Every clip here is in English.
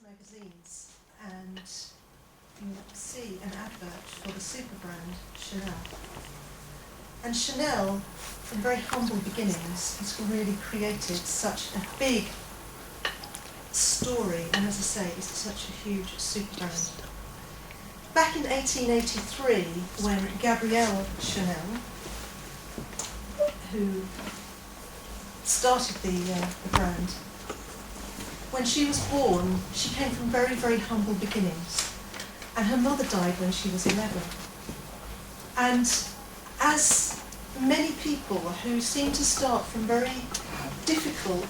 magazines, and you see an advert for the super brand Chanel. And Chanel, from very humble beginnings, has really created such a big story, and as I say, it's such a huge super brand. Back in 1883, when Gabrielle Chanel, who started the brand, when she was born, she came from very, very humble beginnings. And her mother died when she was 11. And as many people who seem to start from very difficult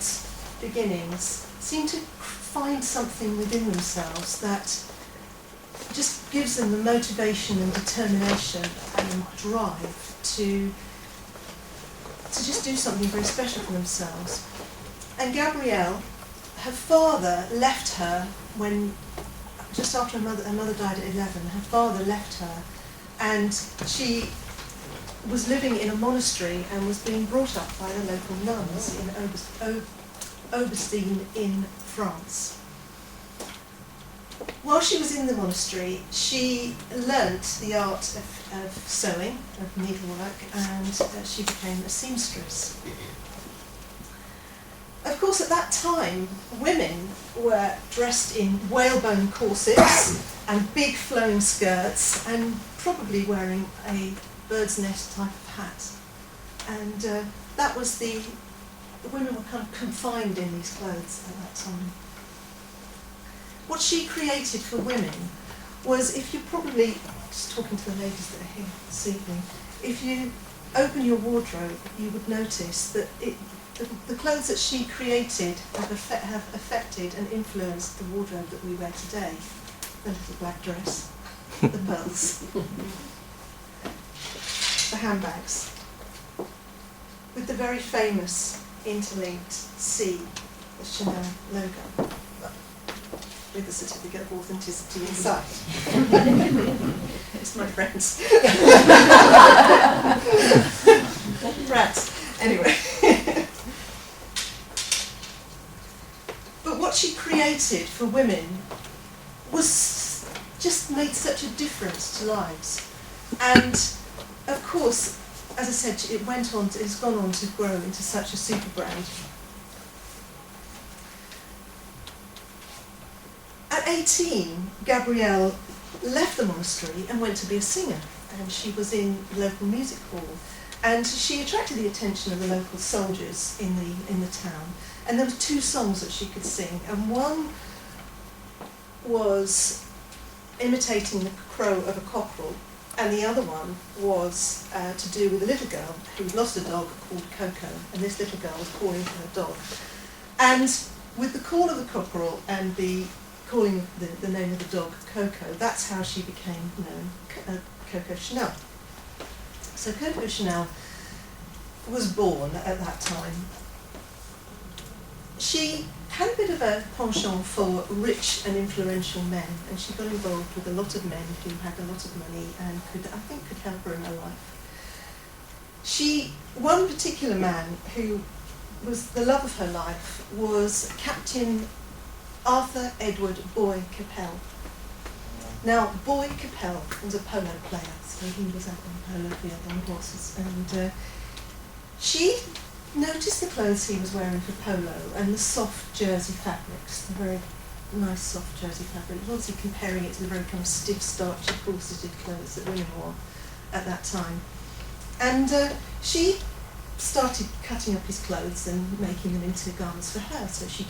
beginnings, seem to find something within themselves that just gives them the motivation and determination and drive to just do something very special for themselves. And Gabrielle, her father left her when, just after her mother died at 11, her father left her, and she was living in a monastery and was being brought up by the local nuns in Augustine in France. While she was in the monastery, she learnt the art of sewing, of needlework, and she became a seamstress. Of course, at that time, women were dressed in whalebone corsets and big flowing skirts, and probably wearing a bird's nest type of hat. And that was the women were kind of confined in these clothes at that time. What she created for women was, if you probably, just talking to the ladies that are here this evening, if you open your wardrobe, you would notice that the clothes that she created have affected and influenced the wardrobe that we wear today. The little black dress, the pearls, the handbags, with the very famous interlinked C, the Chanel logo, with the certificate of authenticity inside. It's my friends. Rats. Anyway. But what she created for women was just made such a difference to lives. And of course, as I said, it's gone on to grow into such a super brand. At 18, Gabrielle left the monastery and went to be a singer, and she was in the local music hall, and she attracted the attention of the local soldiers in the town. And there were two songs that she could sing, and one was imitating the crow of a cockerel, and the other one was to do with a little girl who lost a dog called Coco, and this little girl was calling for her dog. And with the call of the cockerel and the calling the name of the dog Coco, that's how she became known, Coco Chanel. So Coco Chanel was born at that time. She had a bit of a penchant for rich and influential men, and she got involved with a lot of men who had a lot of money and could help her in her life. One particular man who was the love of her life was Captain Arthur Edward Boy Capel. Now, Boy Capel was a polo player, so he was out on polo field on horses, and she noticed the clothes he was wearing for polo and the soft jersey fabrics, the very nice soft jersey fabric, obviously comparing it to the very kind of stiff, starchy, corseted clothes that women wore at that time. And she started cutting up his clothes and making them into garments for her, so she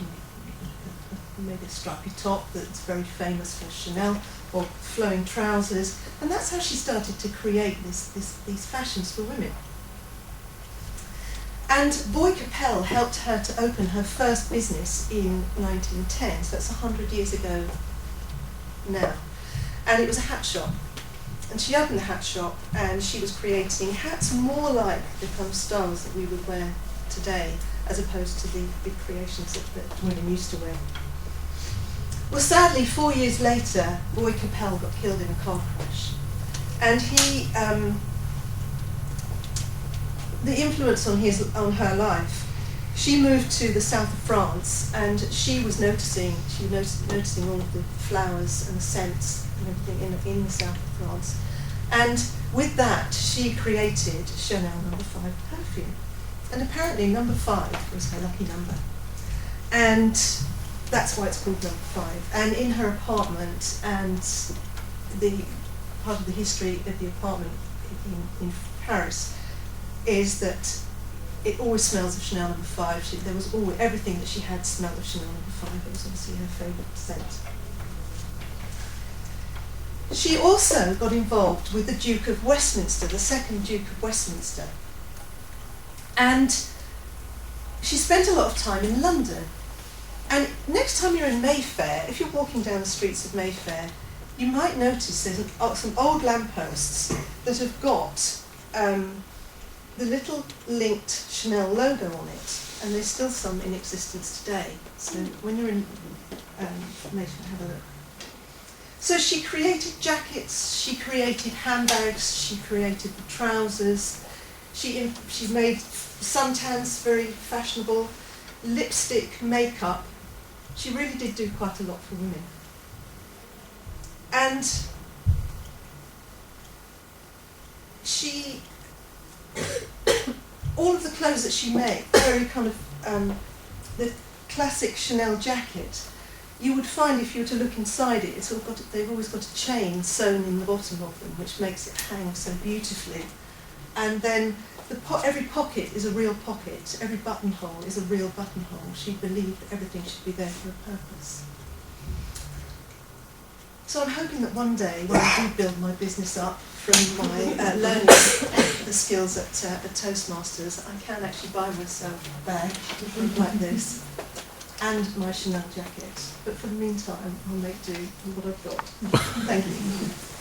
made a stripy top that's very famous for Chanel, or flowing trousers, and that's how she started to create these fashions for women. And Boy Capel helped her to open her first business in 1910, so that's 100 years ago now. And it was a hat shop. And she opened the hat shop, and she was creating hats more like the kind of styles that we would wear today, as opposed to the big creations that women used to wear. Well, sadly, 4 years later, Boy Capel got killed in a car crash. And the influence on her life, she moved to the south of France, and she was noticing all of the flowers and the scents and everything in the south of France. And with that, she created Chanel No. 5 perfume. And apparently No. 5 was her lucky number. And that's why it's called No. 5. And in her apartment, and the part of the history of the apartment in Paris is that it always smells of Chanel No. 5. There was always, everything that she had smelled of Chanel No. 5. It was obviously her favourite scent. She also got involved with the Duke of Westminster, the second Duke of Westminster. And she spent a lot of time in London. And next time you're in Mayfair, if you're walking down the streets of Mayfair, you might notice there's some old lampposts that have got the little linked Chanel logo on it, and there's still some in existence today. So when you're in Mayfair, have a look. So she created jackets, she created handbags, she created the trousers, she made suntans very fashionable, lipstick, makeup. She really did do quite a lot for women. And she, all of the clothes that she made, very kind of, the classic Chanel jacket, you would find if you were to look inside it, they've always got a chain sewn in the bottom of them, which makes it hang so beautifully. And then every pocket is a real pocket, every buttonhole is a real buttonhole. She believed that everything should be there for a purpose. So I'm hoping that one day, when I do build my business up from my learning the skills at Toastmasters, I can actually buy myself a bag like this and my Chanel jacket. But for the meantime, I'll make do with what I've got. Thank you.